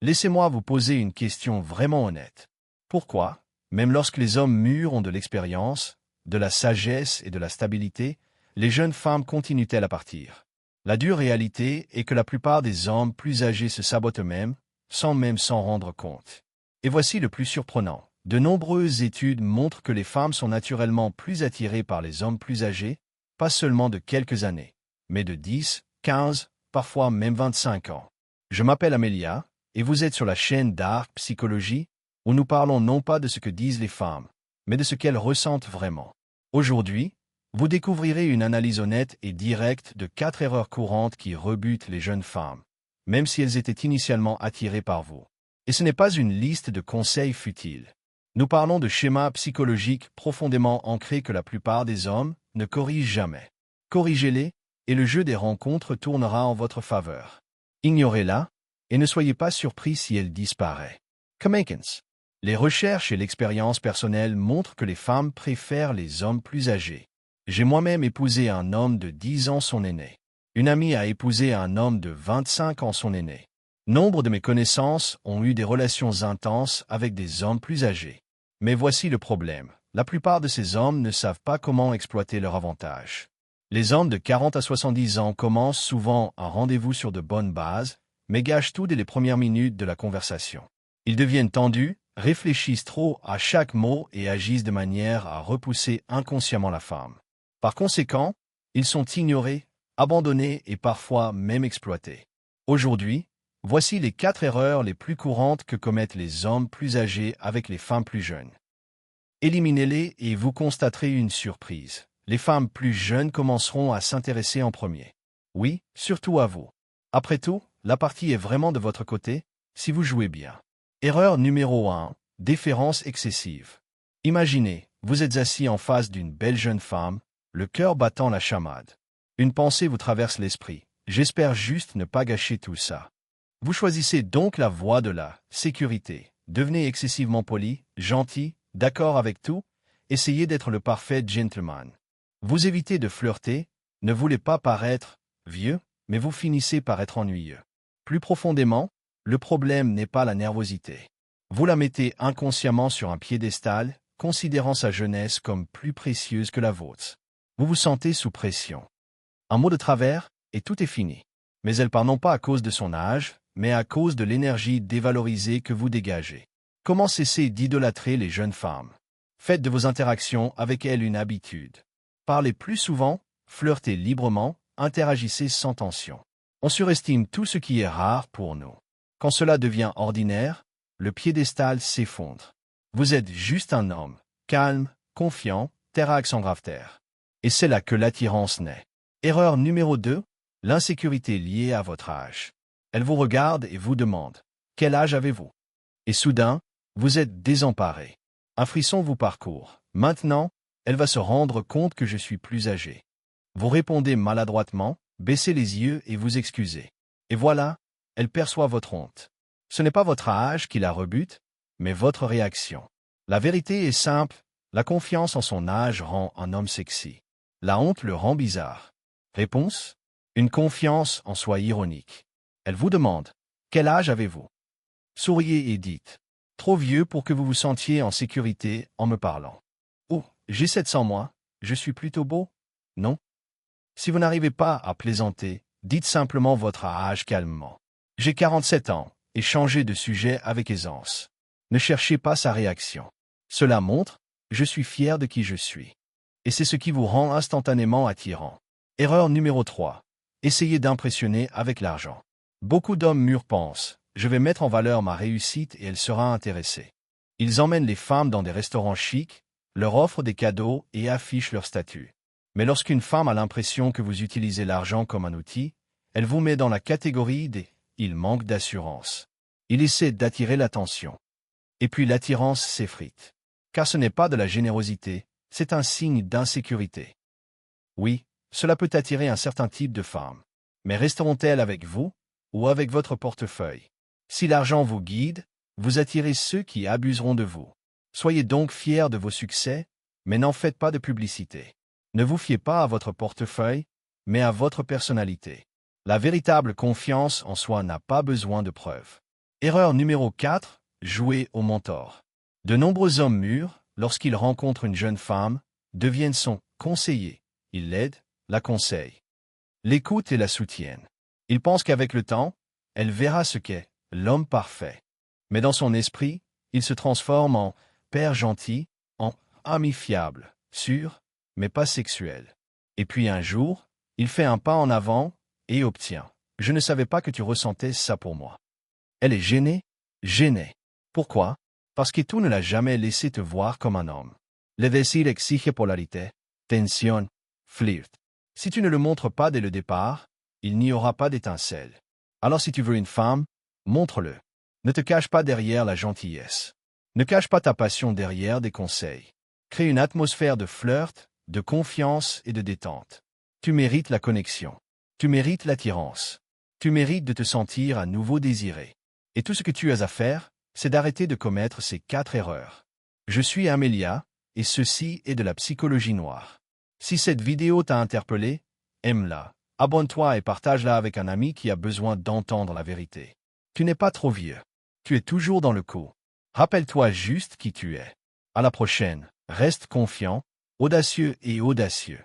Laissez-moi vous poser une question vraiment honnête. Pourquoi, même lorsque les hommes mûrs ont de l'expérience, de la sagesse et de la stabilité, les jeunes femmes continuent-elles à partir? La dure réalité est que la plupart des hommes plus âgés se sabotent eux-mêmes, sans même s'en rendre compte. Et voici le plus surprenant. De nombreuses études montrent que les femmes sont naturellement plus attirées par les hommes plus âgés, pas seulement de quelques années, mais de 10, 15, parfois même 25 ans. Je m'appelle Amelia, et vous êtes sur la chaîne Dark Psychologie, où nous parlons non pas de ce que disent les femmes, mais de ce qu'elles ressentent vraiment. Aujourd'hui, vous découvrirez une analyse honnête et directe de 4 erreurs courantes qui rebutent les jeunes femmes, même si elles étaient initialement attirées par vous. Et ce n'est pas une liste de conseils futiles. Nous parlons de schémas psychologiques profondément ancrés que la plupart des hommes ne corrigent jamais. Corrigez-les, et le jeu des rencontres tournera en votre faveur. Ignorez-la, et ne soyez pas surpris si elle disparaît. Kamankins. Les recherches et l'expérience personnelle montrent que les femmes préfèrent les hommes plus âgés. J'ai moi-même épousé un homme de 10 ans son aîné. Une amie a épousé un homme de 25 ans son aîné. Nombre de mes connaissances ont eu des relations intenses avec des hommes plus âgés. Mais voici le problème. La plupart de ces hommes ne savent pas comment exploiter leur avantage. Les hommes de 40 à 70 ans commencent souvent un rendez-vous sur de bonnes bases, mais gâchent tout dès les premières minutes de la conversation. Ils deviennent tendus, réfléchissent trop à chaque mot et agissent de manière à repousser inconsciemment la femme. Par conséquent, ils sont ignorés, abandonnés et parfois même exploités. Aujourd'hui, voici les 4 erreurs les plus courantes que commettent les hommes plus âgés avec les femmes plus jeunes. Éliminez-les et vous constaterez une surprise. Les femmes plus jeunes commenceront à s'intéresser en premier. Oui, surtout à vous. Après tout, la partie est vraiment de votre côté, si vous jouez bien. Erreur numéro 1, déférence excessive. Imaginez, vous êtes assis en face d'une belle jeune femme, le cœur battant la chamade. Une pensée vous traverse l'esprit. J'espère juste ne pas gâcher tout ça. Vous choisissez donc la voie de la sécurité. Devenez excessivement poli, gentil, d'accord avec tout, essayez d'être le parfait gentleman. Vous évitez de flirter, ne voulez pas paraître vieux, mais vous finissez par être ennuyeux. Plus profondément, le problème n'est pas la nervosité. Vous la mettez inconsciemment sur un piédestal, considérant sa jeunesse comme plus précieuse que la vôtre. Vous vous sentez sous pression. Un mot de travers, et tout est fini. Mais elle part non pas à cause de son âge, mais à cause de l'énergie dévalorisée que vous dégagez. Comment cesser d'idolâtrer les jeunes femmes? Faites de vos interactions avec elles une habitude. Parlez plus souvent, flirtez librement, interagissez sans tension. On surestime tout ce qui est rare pour nous. Quand cela devient ordinaire, le piédestal s'effondre. Vous êtes juste un homme, calme, confiant, terre sans grave terre. Et c'est là que l'attirance naît. Erreur numéro 2, l'insécurité liée à votre âge. Elle vous regarde et vous demande « Quel âge avez-vous » Et soudain, vous êtes désemparé. Un frisson vous parcourt. Maintenant, elle va se rendre compte que je suis plus âgé. Vous répondez maladroitement, baissez les yeux et vous excusez. Et voilà, elle perçoit votre honte. Ce n'est pas votre âge qui la rebute, mais votre réaction. La vérité est simple, la confiance en son âge rend un homme sexy. La honte le rend bizarre. Réponse? Une confiance en soi ironique. Elle vous demande « Quel âge avez-vous » Souriez et dites « Trop vieux pour que vous vous sentiez en sécurité en me parlant. » Ou « J'ai 700 mois, je suis plutôt beau ?» Non? Si vous n'arrivez pas à plaisanter, dites simplement votre âge calmement. « J'ai 47 ans » et changez de sujet avec aisance. Ne cherchez pas sa réaction. Cela montre « Je suis fier de qui je suis ». Et c'est ce qui vous rend instantanément attirant. Erreur numéro 3. Essayez d'impressionner avec l'argent. Beaucoup d'hommes mûrs pensent « Je vais mettre en valeur ma réussite et elle sera intéressée ». Ils emmènent les femmes dans des restaurants chics, leur offrent des cadeaux et affichent leur statut. Mais lorsqu'une femme a l'impression que vous utilisez l'argent comme un outil, elle vous met dans la catégorie des « il manque d'assurance ». Il essaie d'attirer l'attention. Et puis l'attirance s'effrite. Car ce n'est pas de la générosité, c'est un signe d'insécurité. Oui, cela peut attirer un certain type de femme. Mais resteront-elles avec vous ou avec votre portefeuille? Si l'argent vous guide, vous attirez ceux qui abuseront de vous. Soyez donc fiers de vos succès, mais n'en faites pas de publicité. Ne vous fiez pas à votre portefeuille, mais à votre personnalité. La véritable confiance en soi n'a pas besoin de preuves. Erreur numéro 4. Jouer au mentor. De nombreux hommes mûrs, lorsqu'ils rencontrent une jeune femme, deviennent son conseiller. Ils l'aident, la conseillent, l'écoutent et la soutiennent. Ils pensent qu'avec le temps, elle verra ce qu'est l'homme parfait. Mais dans son esprit, il se transforme en père gentil, en ami fiable, sûr, mais pas sexuel. Et puis un jour, il fait un pas en avant et obtient. Je ne savais pas que tu ressentais ça pour moi. Elle est gênée? Gênée. Pourquoi? Parce que tu ne l'as jamais laissé te voir comme un homme. Le désir exige polarité, tension, flirt. Si tu ne le montres pas dès le départ, il n'y aura pas d'étincelle. Alors si tu veux une femme, montre-le. Ne te cache pas derrière la gentillesse. Ne cache pas ta passion derrière des conseils. Crée une atmosphère de flirt, de confiance et de détente. Tu mérites la connexion. Tu mérites l'attirance. Tu mérites de te sentir à nouveau désiré. Et tout ce que tu as à faire, c'est d'arrêter de commettre ces 4 erreurs. Je suis Amélia, et ceci est de la psychologie noire. Si cette vidéo t'a interpellé, aime-la, abonne-toi et partage-la avec un ami qui a besoin d'entendre la vérité. Tu n'es pas trop vieux. Tu es toujours dans le coup. Rappelle-toi juste qui tu es. À la prochaine, reste confiant, audacieux et audacieux.